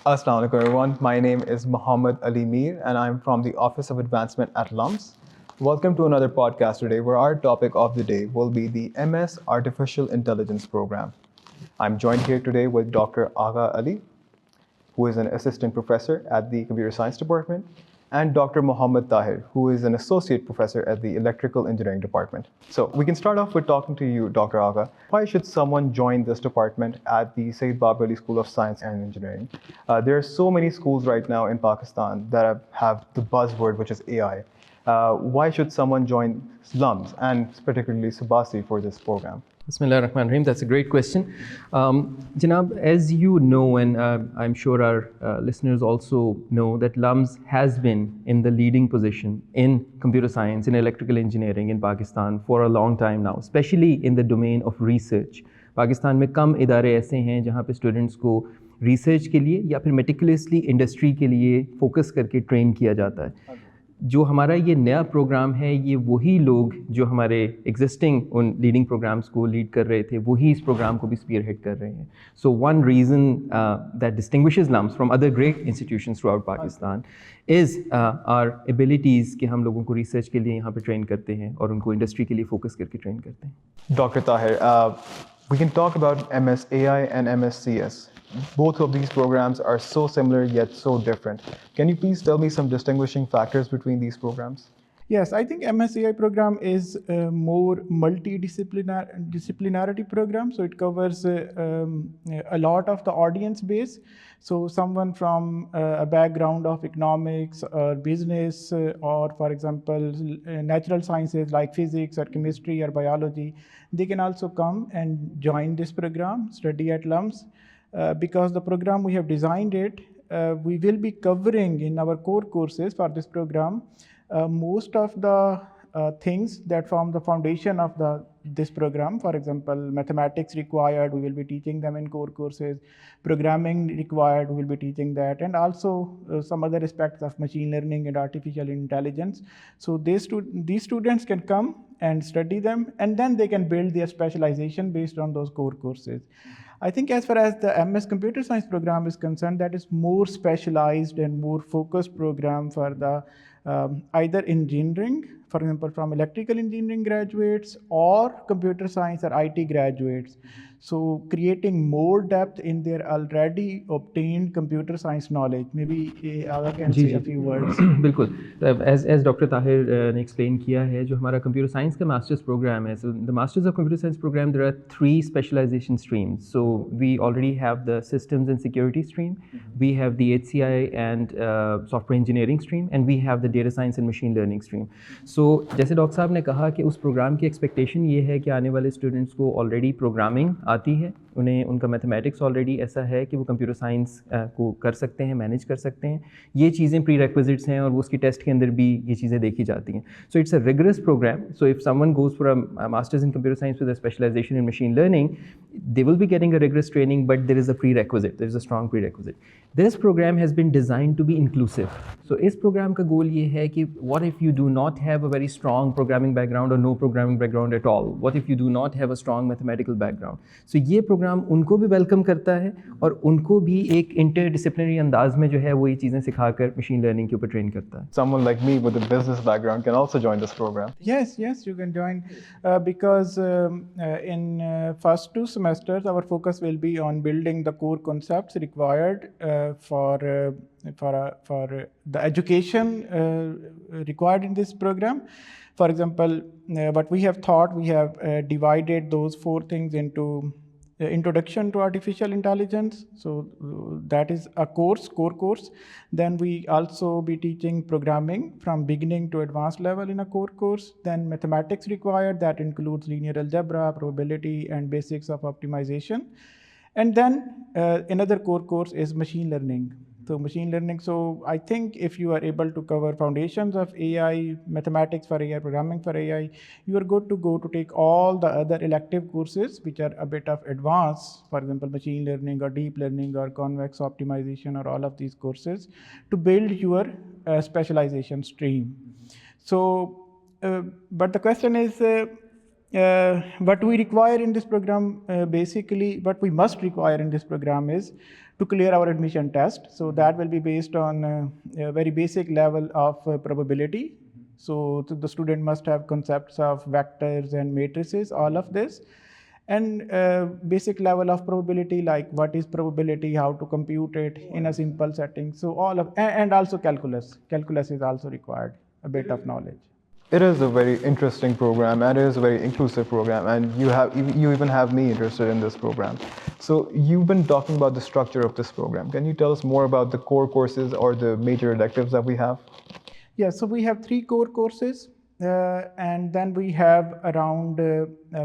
Assalamu alaikum everyone. My name is Muhammad Ali Mir and I'm from the Office of Advancement at LUMS. Welcome to another podcast today where our topic of the day will be the MS Artificial Intelligence program. I'm joined here today with Dr. Agha Ali, who is an assistant professor at the Computer Science Department, and Dr. Muhammad Tahir, who is an associate professor at the Electrical Engineering Department. So we can start off with talking to you, Dr. Agha. Why should someone join this department at the Syed Babar School of Science and Engineering? There are so many schools right now in Pakistan that have the buzzword, which is AI. Why should someone join LUMS and particularly Subasi for this program? Bismillah ar-Rahman ar-Rahim. That's a great question. Janab, as you know, and I'm sure our listeners also know, that LUMS has been in the leading position in computer science, in electrical engineering in Pakistan for a long time now, especially in the domain of research. Pakistan में कम इदारे ऐसे हैं जहाँ पे students को research के लिए या फिर मेटिकुलसली इंडस्ट्री के लिए फोकस करके ट्रेन किया जाता है. जो हमारा ये नया प्रोग्राम है, ये वही लोग जो हमारे एग्जिस्टिंग उन लीडिंग प्रोग्राम्स को लीड कर रहे थे, वही इस प्रोग्राम को भी स्पीयर हेड कर रहे हैं. So one reason that distinguishes LUMS from other great institutions throughout Pakistan is our abilities कि हम लोगों को रिसर्च के लिए यहाँ पे ट्रेन करते हैं और उनको इंडस्ट्री के लिए फोकस करके ट्रेन करते हैं. Dr. Tahir, we can talk about MSAI and MSCS. Both of these programs are so similar yet so different. Can you please tell me some distinguishing factors between these programs? Yes, I think MSCI program is a more multidisciplinarity program. So it covers a lot of the audience base. So someone from a background of economics or business or, for example, natural sciences like physics or chemistry or biology, they can also come and join this program, study at LUMS. Because the program we have designed it, we will be covering in our core courses for this program most of the things that form the foundation of this program. For example, mathematics required, we will be teaching them in core courses. Programming required, we will be teaching that, and also some other aspects of machine learning and artificial intelligence. So these students can come and study them, and then they can build their specialization based on those core courses. I think as far as the MS Computer Science program is concerned, that is more specialized and more focused program for the either engineering, for example, from electrical engineering graduates or computer science or IT graduates. So creating more depth in their already obtained computer science knowledge. Maybe Agha can say a few words. बिल्कुल. As Dr. Tahir ने explain किया है, जो हमारा computer science का master's program है, so the masters of computer science program, there are 3 specialization streams. So we already have the systems and security stream, we have the HCI and software engineering stream, and we have the data science and machine learning stream. So जैसे doctor साहब ने कहा कि उस programme की expectation ये है कि आने वाले स्टूडेंट्स को ऑलरेडी प्रोग्रामिंग आती है, उन्हें उनका मैथमेटिक्स ऑलरेडी ऐसा है कि वो कंप्यूटर साइंस को कर सकते हैं, मैनेज कर सकते हैं. ये चीज़ें प्री रिक्विजिट्स हैं और वो उसकी टेस्ट के अंदर भी ये चीज़ें देखी जाती हैं. So it's a rigorous programme. So if someone goes for a masters in computer science with a specialisation in machine learning, they will be getting a rigorous training, but there is a prerequisite, there is a strong prerequisite. This program has been designed to be inclusive. So इस program का goal ये है कि what if you do not have a very strong programming background or no programming background at all? What if you do not have a strong mathematical background? So ये program उनको भी welcome करता है और उनको भी एक interdisciplinary अंदाज में जो है वो ये चीज़ें सिखाकर machine learning के ऊपर train करता है. Someone like me with a business background can also join this program. Yes, you can join because in first 2 semesters, our focus will be on building the core concepts required for the education required in this program. For example, what we have thought, we have divided those 4 things into introduction to artificial intelligence. So that is a core course. Then we also be teaching programming from beginning to advanced level in a core course. Then mathematics required, that includes linear algebra, probability, and basics of optimization. And then another core course is machine learning. So I think if you are able to cover foundations of AI, mathematics for AI, programming for AI, you are good to go to take all the other elective courses which are a bit of advanced, for example, machine learning or deep learning or convex optimization or all of these courses to build your specialization stream. So, but the question is, what we require in this program, basically, what we must require in this program is to clear our admission test. So that will be based on a very basic level of probability. So the student must have concepts of vectors and matrices, all of this. And basic level of probability, like what is probability, how to compute it in a simple setting. So all of, and also calculus. Calculus is also required, a bit of knowledge. It is a very interesting program and it is a very inclusive program, and you even have me interested in this program. So you've been talking about the structure of this program. Can you tell us more about the core courses or the major electives that we have? Yeah, so we have 3 core courses, and then we have around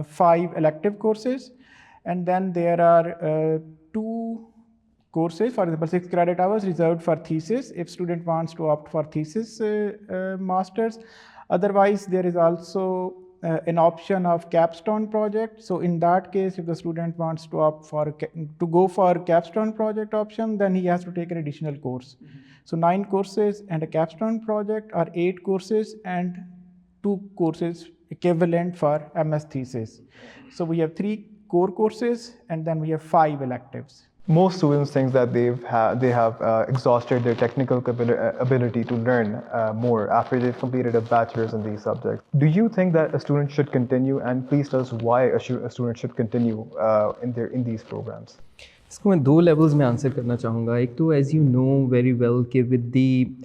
5 elective courses, and then there are 2 courses, for example 6 credit hours reserved for thesis if student wants to opt for thesis masters. Otherwise, there is also an option of capstone project. So in that case, if the student wants to opt for to go for capstone project option, then he has to take an additional course. So 9 courses and a capstone project are 8 courses and 2 courses equivalent for MS thesis. So we have 3 core courses and then we have 5 electives. Most students think that they have exhausted their technical ability to learn more after they've completed a bachelor's in these subjects. Do you think that a student should continue, and please tell us why a student should continue in these programs? इसको मैं 2 levels में answer करना चाहूँगा. एक तो as you know very well कि with the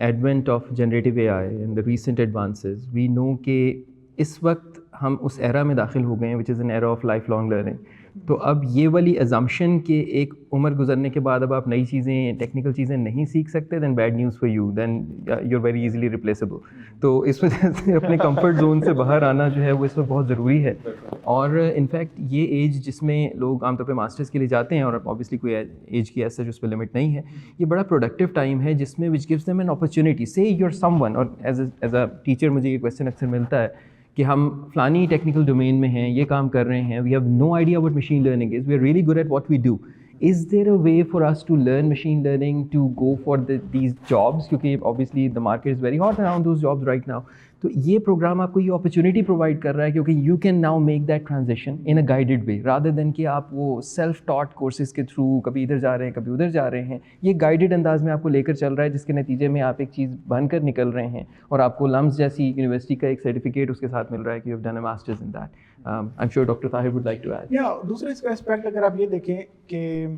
advent of generative AI and the recent advances, we know कि इस वक्त हम उस एरा में दाखिल हो गए हैं which is an era of life long learning. तो अब ये वाली अजम्पशन के एक उम्र गुजरने के बाद अब आप नई चीज़ें, टेक्निकल चीज़ें नहीं सीख सकते, then bad news for you, then you are very easily replaceable. तो इस वजह से अपने कंफर्ट जोन से बाहर आना जो है वो इस वक्त बहुत ज़रूरी है. और इनफैक्ट ये एज जिसमें लोग आमतौर पे मास्टर्स के लिए जाते हैं, और ऑब्वियसली कोई एज की ऐसा उस पर लिमिट नहीं है, ये बड़ा प्रोडक्टिव टाइम है जिसमें which gives them an opportunity. से यूर समवन, और एज अ टीचर मुझे ये क्वेश्चन अक्सर मिलता है कि हम फ़लानी टेक्निकल डोमेन में हैं, ये काम कर रहे हैं, we have no idea what machine learning is, we are really good at what we do. Is there a way for us to learn machine learning to go for these jobs? क्योंकि obviously the market is very hot around those jobs right now. तो ये programme आपको ये opportunity provide कर रहा है क्योंकि you can now make that transition in a guided way rather than कि आप वो सेल्फ टॉट कोर्सेज के थ्रू कभी इधर जा रहे हैं कभी उधर जा रहे हैं. ये गाइडेड अंदाज में आपको लेकर चल रहा है जिसके नतीजे में आप एक चीज़ बनकर निकल रहे हैं और आपको लम्स जैसी यूनिवर्सिटी का एक सर्टिफिकेट उसके साथ मिल रहा है कि you have done a masters in that. I am sure doctor Tahir would like to add. या दूसरा इसका एस्पेक्ट अगर आप ये देखें कि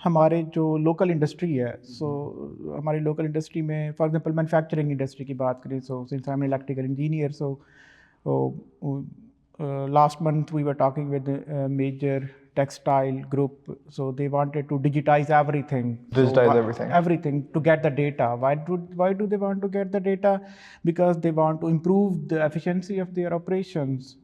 हमारे जो लोकल इंडस्ट्री है, सो हमारी लोकल इंडस्ट्री में फॉर एग्जांपल मैन्युफैक्चरिंग इंडस्ट्री की बात करें, so since I am electrical engineer, so last month we were talking with major textile group, so they wanted to digitize everything. Everything to get the data. Why do they want to get the data? Because they want to improve the efficiency of their operations.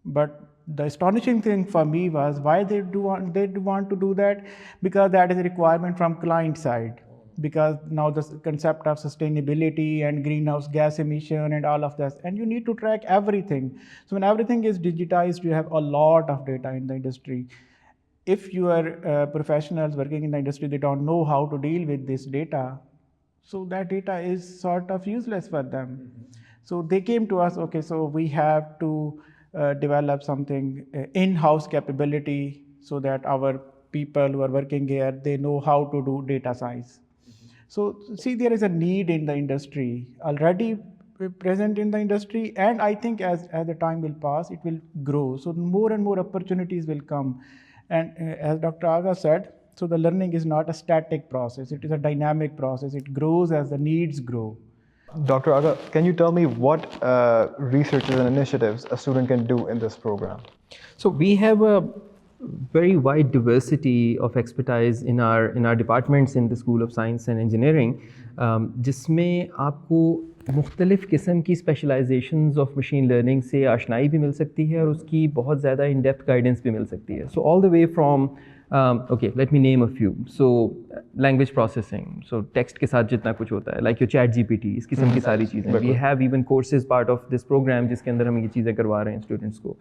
But the astonishing thing for me was why they want to do that, because that is a requirement from client side. Because now the concept of sustainability and greenhouse gas emission and all of this, and you need to track everything. So when everything is digitized, you have a lot of data in the industry. If you are professionals working in the industry, they don't know how to deal with this data, so that data is sort of useless for them. So they came to us, okay, so we have to develop something in-house capability so that our people who are working here, they know how to do data science. So see, there is a need in the industry already present in the industry, and I think as the time will pass, it will grow. So more and more opportunities will come. And as Dr. Agha said, so the learning is not a static process, it is a dynamic process. It grows as the needs grow. Dr. Agha, can you tell me what researches and initiatives a student can do in this program? So we have a very wide diversity of expertise in our departments in the School of Science and Engineering, जिसमें आपको मुख्तलिफ़ किस्म की specialisations of machine learning से आशनाई भी मिल सकती है और उसकी बहुत ज़्यादा इन डेप्थ गाइडेंस भी मिल सकती है. So all the way from Okay, let me name a few. So, language processing. So, text के साथ जितना कुछ होता है, like your chat GPT, इस किस्म की सारी चीज़ें. We have even courses part of this program जिसके अंदर हम ये चीज़ें करवा रहे हैं students को.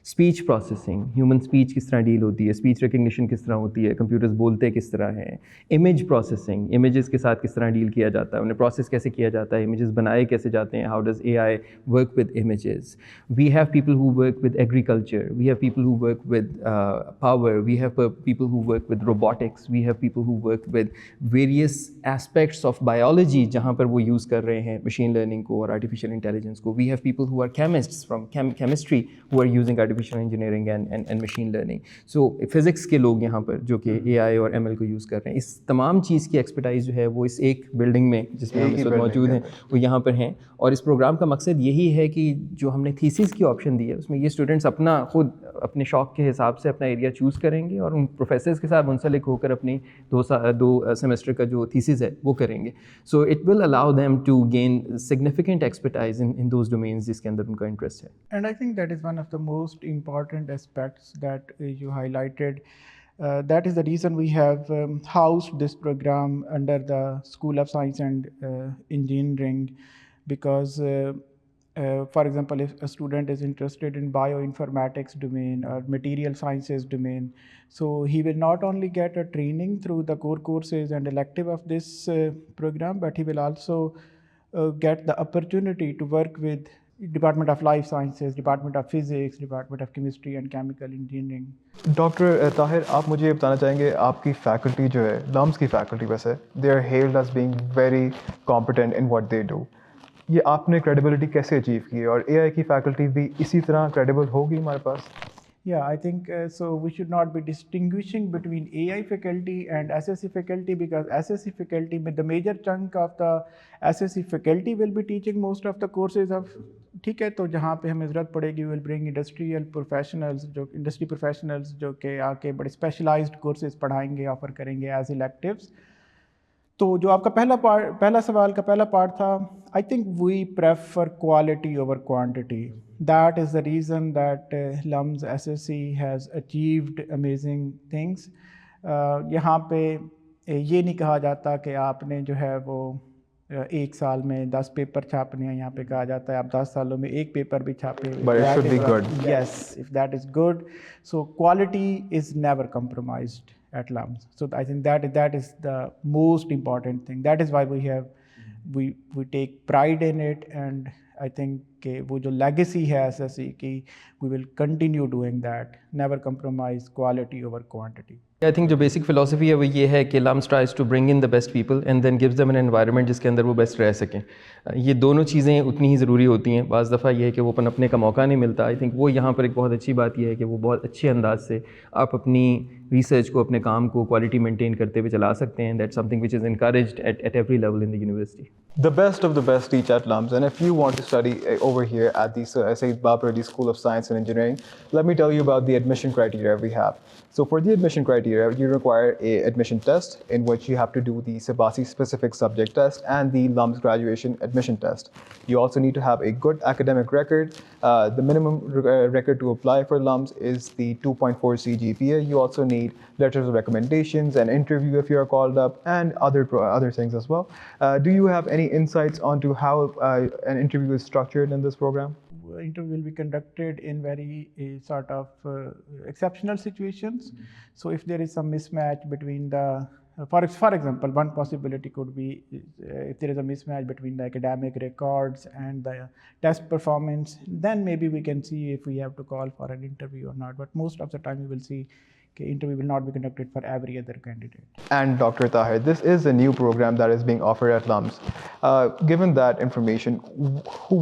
स्पीच प्रोसेसिंग, ह्यूमन स्पीच किस तरह डील होती है, स्पीच रिकग्निशन किस तरह होती है, कंप्यूटर्स बोलते किस तरह हैं, इमेज प्रोसेसिंग, इमेजेस के साथ किस तरह डील किया जाता है, उन्हें प्रोसेस कैसे किया जाता है, इमेजेस बनाए कैसे जाते हैं, how does AI work with images. We have people who work with agriculture, we have people who work with power, we have people who work with robotics, we have people who work with various aspects of biology जहाँ पर वो use कर रहे हैं machine learning को और artificial intelligence को. We have people who are chemists from chemistry who are using artificial engineering and machine learning. So physics के लोग यहाँ पर जो कि AI और ML को यूज़ कर रहे हैं. इस तमाम चीज़ की एक्सपर्टाइज जो है वो इस एक बिल्डिंग में जिसमें हम इस वक्त मौजूद हैं वो यहाँ पर हैं. और इस प्रोग्राम का मकसद यही है कि जो हमने थीसिस की ऑप्शन दी है उसमें ये स्टूडेंट्स अपना खुद अपने शौक़ के हिसाब से अपना एरिया चूज़ करेंगे और उन प्रोफेसर्स के साथ मुंसलिक होकर अपनी दो सेमेस्टर का जो थीसिस है वो करेंगे. So it will allow them to gain significant expertise in those domains जिसके अंदर उनका इंटरेस्ट है. And I think that is one of the most important aspects that you highlighted. That is the reason we have housed this program under the School of Science and Engineering, because for example, if a student is interested in bioinformatics domain or material sciences domain, so he will not only get a training through the core courses and elective of this program, but he will also get the opportunity to work with Department of Life Sciences, Department of Physics, Department of Chemistry and Chemical Engineering. Doctor Tahir, आप मुझे ये बताना चाहेंगे आपकी faculty जो है lumps की faculty वैसे they are held as being very competent in what they do. ये आपने क्रेडिबिलिटी कैसे अचीव की और AI की फैकल्टी भी इसी तरह क्रेडिबल होगी हमारे पास? Yeah, I think so. We should not be distinguishing between AI faculty and SSC faculty, because SSC faculty, with the major chunk of the SSC faculty will be teaching most of the courses of. ठीक है, तो जहाँ पे हमें ज़रूरत पड़ेगी will bring industrial professionals, जो industry professionals जो कि आके बड़े स्पेशलाइज्ड कोर्सेज पढ़ाएंगे, ऑफर करेंगे एज इलेक्टिव्स. तो जो आपका पहला सवाल का पहला पार्ट था, I think we prefer quality over quantity. That is the reason that LUMS SSC has achieved amazing things. यहाँ पे ये नहीं कहा जाता कि आपने जो है वो एक साल में 10 पेपर छापने हैं. यहाँ पे कहा जाता है आप 10 सालों में एक पेपर भी छापे. But it should be good. Yes, if that is good. So quality is never compromised at LUMS. So I think that is the most important thing. That is why we take pride in it, and I think कि वो जो legacy है SSC की, we will continue doing that. Never compromise quality over quantity. I think जो basic philosophy है वो ये है कि LUMS tries to bring in the best people and then gives them an environment जिसके अंदर वो बेस्ट रह सकें. ये दोनों चीज़ें उतनी ही ज़रूरी होती हैं. बाज़ दफ़ा ये है कि वो अपने का मौका नहीं मिलता. आई थिंक वो यहाँ पर एक बहुत अच्छी बात यह है कि वो बहुत अच्छे अंदाज से आप अपनी रिसर्च को, अपने काम को क्वालिटी मेंटेन करते हुए चला सकते हैं. That's something which is encouraged at every level in the university. The best of the best teach at LUMS, and if you want to study over here at the Syed Babar School of Science and Engineering, let me tell you about the admission criteria we have. So for the admission criteria, you require a admission test in which you have to do the Sabasi specific subject test and the LUMS graduation admission test. You also need to have a good academic record. The minimum record to apply for LUMS is the 2.4 CGPA. You also need letters of recommendations, an interview if you are called up, and other things as well. Do you have any insights onto how an interview is structured in this program? Interview will be conducted in very sort of exceptional situations. So if there is some mismatch between the, for example, one possibility could be if there is a mismatch between the academic records and the test performance, then maybe we can see if we have to call for an interview or not. But most of the time we will see the interview will not be conducted for every other candidate. And Dr. Tahir, this is a new program that is being offered at LUMS. Given that information,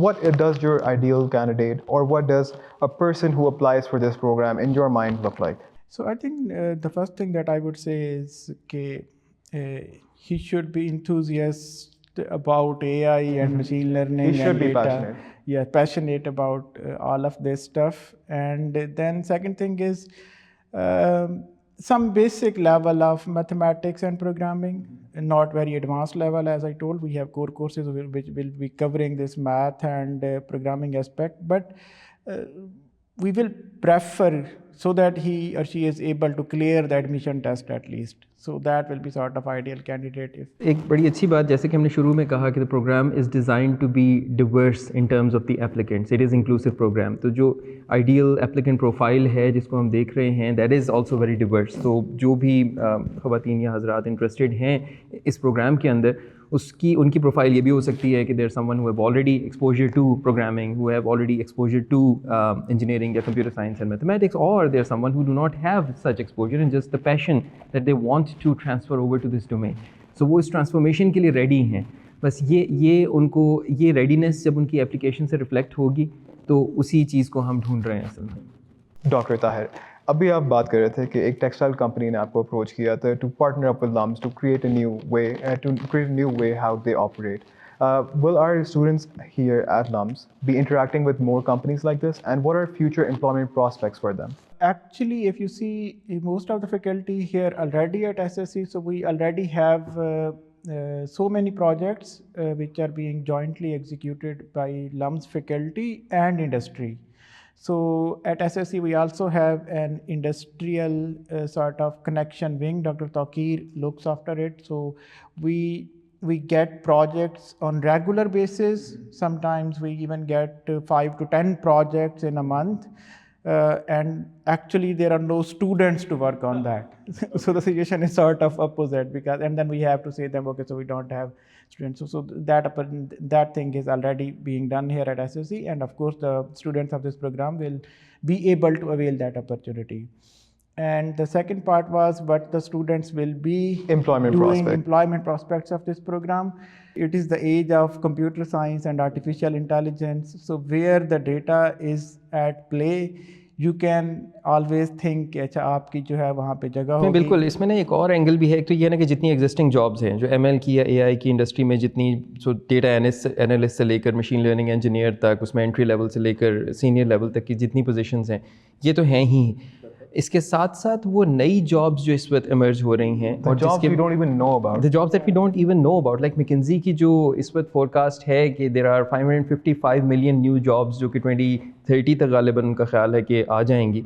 what does your ideal candidate or what does a person who applies for this program in your mind look like? So I think the first thing that I would say is that he should be enthusiastic about AI and machine learning. He should and be data. passionate. Yeah, passionate about all of this stuff. And then second thing is some basic level of mathematics and programming, not very advanced level. As I told, we have core courses which will be covering this math and programming aspect, but we will prefer so that he or she is able to clear the admission test at least. So that will be sort of ideal candidate. If एक बड़ी अच्छी बात, जैसे कि हमने शुरू में कहा कि the programme is design to be diverse in terms of the applicants, it is inclusive programme. तो जो आइडियल एप्लीकेंट प्रोफाइल है जिसको हम देख रहे हैं, that is also very Divers. तो जो भी ख़वातीन या हज़रात इंटरेस्टेड हैं इस प्रोग्राम के अंदर, उनकी प्रोफाइल ये भी हो सकती है कि there someone who have already exposure to programming, who have already exposure to engineering या कंप्यूटर साइंस एंड मैथमेटिक्स, और there someone who do not have such exposure and just the passion that they want to transfer over to this domain. So वो इस transformation के लिए ready हैं। बस ये उनको ये रेडीनेस जब उनकी एप्लीकेशन से रिफ्लेक्ट होगी तो उसी चीज़ को हम ढूंढ रहे हैं असल में। डॉक्टर ताहिर, अभी आप बात कर रहे थे कि एक टेक्सटाइल कंपनी ने आपको अप्रोच किया था to partner up with LUMS to create a new way how they operate. Will our students here at LUMS be interacting with more companies like this, and what are future employment prospects for them? Actually, if you see, most of the faculty here already at SSC, so we already have so many projects which are being jointly executed by LUMS faculty and industry. So at SSC, we also have an industrial sort of connection wing. Dr. Tahir looks after it. So we get projects on regular basis. Sometimes we even get 5 to 10 projects in a month. And actually there are no students to work on that. So the situation is sort of opposite, and then we have to say them, okay, so we don't have students. So that thing is already being done here at SSC, and of course the students of this program will be able to avail that opportunity. And the second part was what the students will be employment prospects of this program. It is the age of computer science and artificial intelligence. So where the data is at play, you can always think कि अच्छा आपकी जो है वहाँ पे जगह होगी। बिल्कुल, इसमें ना एक और एंगल भी है। एक तो ये ना कि जितनी एग्जिस्टिंग जॉब्स हैं जो ML की या AI की इंडस्ट्री में, जितनी जो डेटा एनालिस्ट से लेकर मशीन लर्निंग इंजीनियर तक, उसमें एंट्री लेवल से लेकर सीनियर लेवल तक की जितनी पोजीशंस हैं, ये तो हैं ही। इसके साथ साथ वो नई जॉब्स जो इस वक्त इमर्ज हो रही हैं, और jobs we don't even know about. The jobs that we don't even know about, like McKinsey की जो इस वक्त फोरकास्ट है कि there are 555 million new jobs जो कि 2030 तक गालिबन उनका ख्याल है कि आ जाएंगी।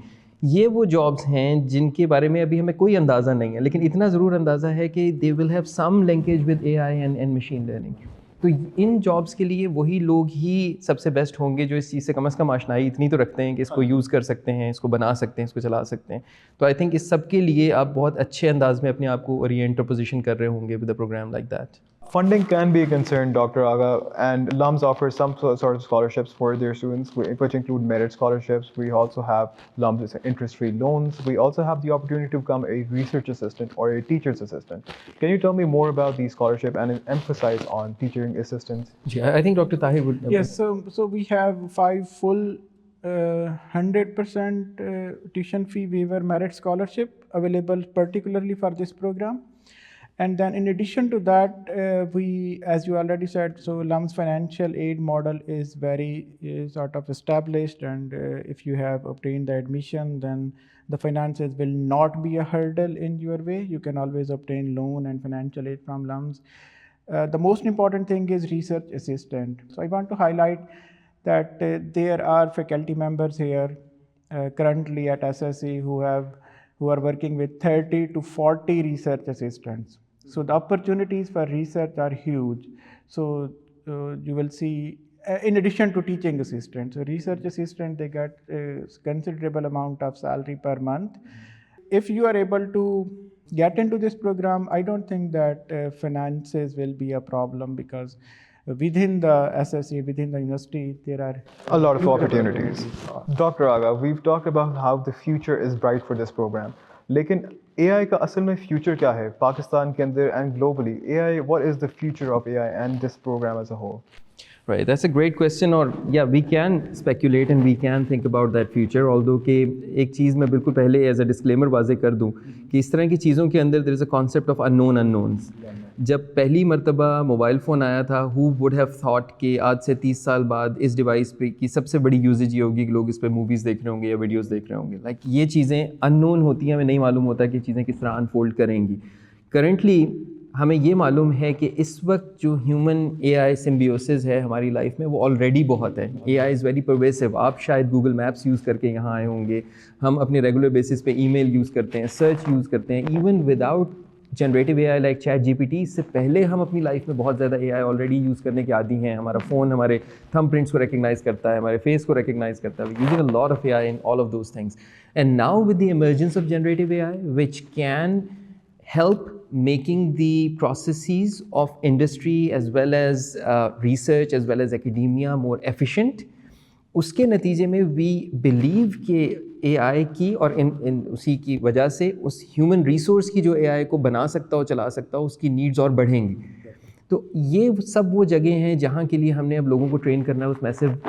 ये वो जॉब्स हैं जिनके बारे में अभी हमें कोई अंदाज़ा नहीं है, लेकिन इतना ज़रूर अंदाज़ा है कि they will have some linkage with AI and machine learning. तो इन जॉब्स के लिए वही लोग ही सबसे बेस्ट होंगे जो इस चीज़ से कम आशनाई इतनी तो रखते हैं कि इसको यूज़ कर सकते हैं, इसको बना सकते हैं, इसको चला सकते हैं। तो आई थिंक इस सब के लिए आप बहुत अच्छे अंदाज में अपने आप को ओरिएंट और पोजीशन कर रहे होंगे with a programme like that. Funding can be a concern, Dr. Agha, and LUMS offers some sort of scholarships for their students, which include merit scholarships. We also have LUMS interest-free loans. We also have the opportunity to become a research assistant or a teacher's assistant. Can you tell me more about these scholarships and emphasize on teaching assistants? Yeah, I think Dr. Tahir would. Yes, so we have 5 full 100% tuition fee waiver merit scholarship available particularly for this program. And then in addition to that, we, as you already said, so LUMS financial aid model is very sort of established, and if you have obtained the admission, then the finances will not be a hurdle in your way. You can always obtain loan and financial aid from LUMS. The most important thing is research assistant. So I want to highlight that there are faculty members here currently at SSC who are working with 30 to 40 research assistants. So the opportunities for research are huge. So you will see, in addition to teaching assistants, so research assistant, they get a considerable amount of salary per month. If you are able to get into this program, I don't think that finances will be a problem, because within the SSC, within the university, there are a lot of opportunities. Dr. Agha, we've talked about how the future is bright for this program. लेकिन AI का असल में future क्या है पाकिस्तान के अंदर and globally? AI, what is the future of AI and this program as a whole? Right, that's a great question. और yeah, we can speculate and we can think about that future. Although कि एक चीज़ मैं बिल्कुल पहले as a disclaimer वाजे कर दूँ कि इस तरह की चीज़ों के अंदर there is a concept of unknown unknowns. जब पहली मरतबा मोबाइल फ़ोन आया था, who would have thought कि आज से 30 साल बाद इस डिवाइस पे की सबसे बड़ी यूजेज ये होगी कि लोग इस पर मूवीज़ देख रहे होंगे या वीडियोज़ देख रहे होंगे। लाइक ये चीज़ें अननोन होती हैं, हमें नहीं मालूम होता कि चीज़ें किस तरह अनफोल्ड करेंगी। करंटली हमें ये मालूम है कि इस वक्त जो ह्यूमन AI सिम्बियोसिस है हमारी लाइफ में वो ऑलरेडी बहुत है. AI is very pervasive. आप शायद गूगल मैप्स यूज़ करके यहाँ आए होंगे, हम अपने रेगुलर बेसिस पे ईमेल यूज़ करते हैं, सर्च यूज़ करते हैं. Even without generative AI like ChatGPT, इससे पहले हम अपनी लाइफ में बहुत ज़्यादा AI ऑलरेडी यूज़ करने के आदी हैं. हमारा फ़ोन हमारे थंब प्रिंट्स को रिकग्नाइज़ करता है, हमारे फेस को रिकग्नाइज़ करता है. Using a lot of AI in all of those things. And now with the emergence of generative AI which can help making the processes of industry as well as research as well as academia more efficient. उसके नतीजे में we believe कि AI की और इन उसी की वजह से उस human resource की जो AI को बना सकता हो, चला सकता हो, उसकी needs और बढ़ेंगी. तो ये सब वो जगह हैं जहाँ के लिए हमने अब लोगों को ट्रेन करना है उस मैसिव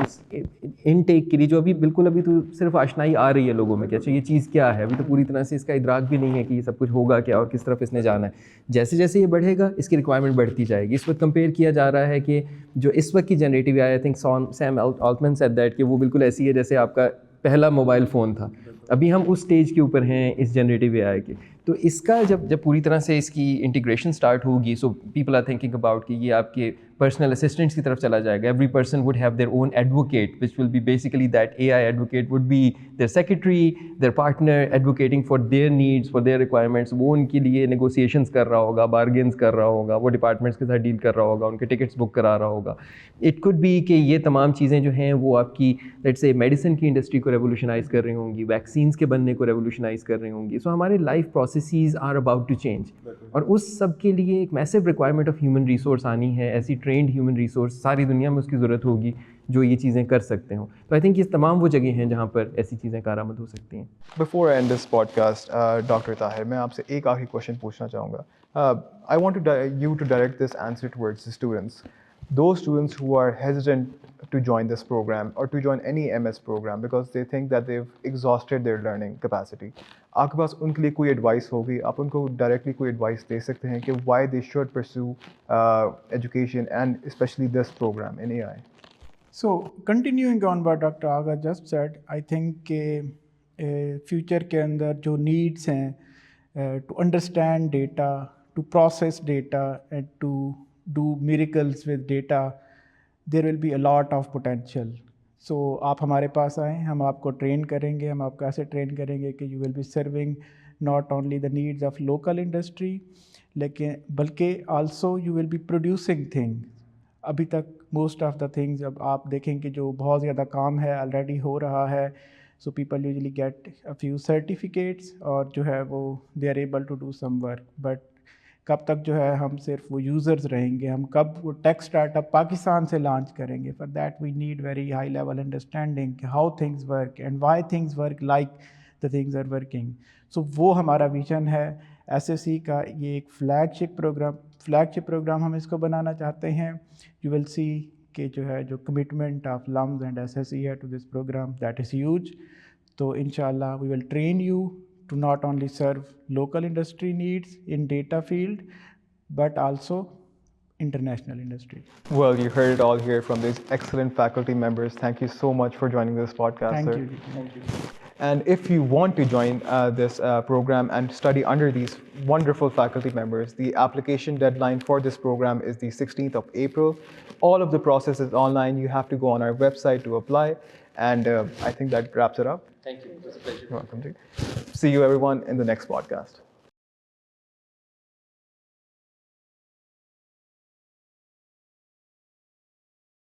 इनटेक के लिए, जो अभी तो सिर्फ आशनाई आ रही है लोगों में कि अच्छा ये चीज़ क्या है. अभी तो पूरी तरह से इसका इदराक भी नहीं है कि ये सब कुछ होगा क्या और किस तरफ इसने जाना है. जैसे जैसे ये बढ़ेगा इसकी रिक्वायरमेंट बढ़ती जाएगी. इस वक्त कंपेयर किया जा रहा है कि जो इस वक्त की generative AI, I think Sam Altman said that, कि वो बिल्कुल ऐसी है जैसे आपका पहला मोबाइल फ़ोन था. अभी हम उस स्टेज के ऊपर हैं इस जनरेटिव AI के. तो इसका जब पूरी तरह से इसकी इंटीग्रेशन स्टार्ट होगी, so people are thinking about कि ये आपके पर्सनल असिस्टेंट्स की तरफ चला जाएगा. Every person would have their own advocate which will be basically that AI advocate would be their secretary, their partner, advocating for their needs, for their requirements. वो उनके लिए नेगोशिएशंस कर रहा होगा, बार्गेन्स कर रहा होगा, वो डिपार्टमेंट्स के साथ डील कर रहा होगा, उनके टिकट्स बुक करा रहा होगा. इट कुड बी कि ये तमाम चीज़ें जो हैं वो आपकी लेट्स से मेडिसिन की इंडस्ट्री को रेवोल्यूशनाइज़ कर रही होंगी, वैक्सीन्स के बनने को रेवोल्यूशनाइज़ कर रही होंगी. सो हमारे life processes are about to change, और उस सब के लिए एक massive requirement of human resource आनी है. ऐसी ट्रेंड ह्यूमन रिसोर्स सारी दुनिया में उसकी ज़रूरत होगी जो ये चीज़ें कर सकते हो. तो आई थिंक ये तमाम वो जगह हैं जहाँ पर ऐसी चीज़ें कारआमद हो सकती हैं. Before I end this podcast, Dr. Tahir, मैं आपसे एक आखिरी क्वेश्चन पूछना चाहूँगा. I want you to direct this answer towards the students. Those students who are hesitant to join this program or to join any MS program because they think that they've exhausted their learning capacity. आपके पास उनके लिए कोई advice होगी? आप उनको directly कोई advice दे सकते हैं कि why they should pursue education and especially this program in AI? So continuing on what Dr. Agha just said, I think future के अंदर जो नीड्स हैं to understand data, to process data and to do miracles with data, there will be a lot of potential. So आप हमारे पास आएँ, हम आपको train करेंगे. हम आपको ऐसे ट्रेन करेंगे कि you will be serving not only the needs of local industry, लेकिन बल्कि also you will be producing things. अभी तक मोस्ट ऑफ द थिंग्स अब आप देखें कि जो बहुत ज़्यादा काम है ऑलरेडी हो रहा है. So people usually get a few certificates और जो है वो they are able to do some work. But कब तक जो है हम सिर्फ वो यूज़र्स रहेंगे? हम कब वो टेक स्टार्टअप पाकिस्तान से लॉन्च करेंगे? For that we need very high level understanding how things work and why things work like the things are working. So वो हमारा विजन है. SSC का ये एक फ्लैगशिप प्रोग्राम हम इसको बनाना चाहते हैं. यू विल सी कि जो है जो commitment of LUMS and SSC है to this programme, that is huge. तो इंशाल्लाह we will train you to not only serve local industry needs in data field, but also international industry. Well, you heard it all here from these excellent faculty members. Thank you so much for joining this podcast, Thank sir. you. Thank you. And if you want to join this program and study under these wonderful faculty members, the application deadline for this program is the 16th of April. All of the process is online. You have to go on our website to apply. And I think that wraps it up. Thank you. It was a pleasure. You're welcome. See you everyone in the next podcast.